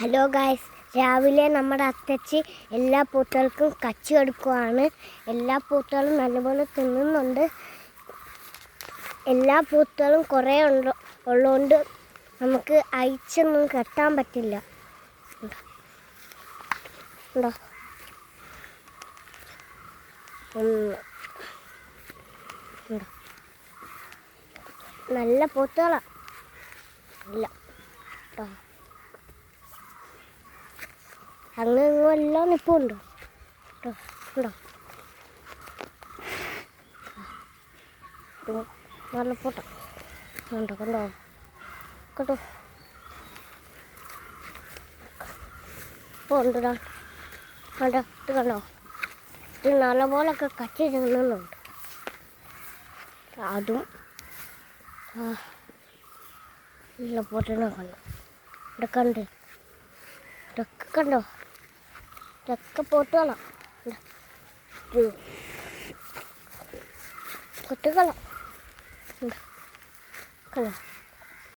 Hello guys, രാവിലെ നമ്മുടെ അത്തച്ചി എല്ലാ പൂത്തകൾക്കും കച്ചി എടുക്കുവാണ്. എല്ലാ പൂത്തകളും നല്ലപോലെ തിന്നുന്നുണ്ട്. എല്ലാ പൂത്തകളും കുറേ ഉള്ളതുകൊണ്ട് നമുക്ക് അയച്ചൊന്നും കെട്ടാൻ പറ്റില്ല. ഉണ്ടോ? നല്ല പൂത്തകളാണ്. ഇല്ല കേട്ടോ, അങ്ങ് എല്ലാം നിൽപ്പുണ്ട് കേട്ടോ. നല്ല പൂട്ട കണ്ടോ കണ്ടോ കേട്ടോ. ഇപ്പോൾ ഉണ്ടോ കണ്ടോ, ഇത് കണ്ടോ, ഇത് നല്ലപോലൊക്കെ കച്ചി തിന്നുന്നുണ്ട്. അതും നല്ല പൂട്ടനെ കണ്ടോ, ഇവിടെ കണ്ട് ഇതൊക്കെ കണ്ടോ, ഇതൊക്കെ പൂട്ടുകളാണ്, കുട്ടികളാണ് കണ്ടോ.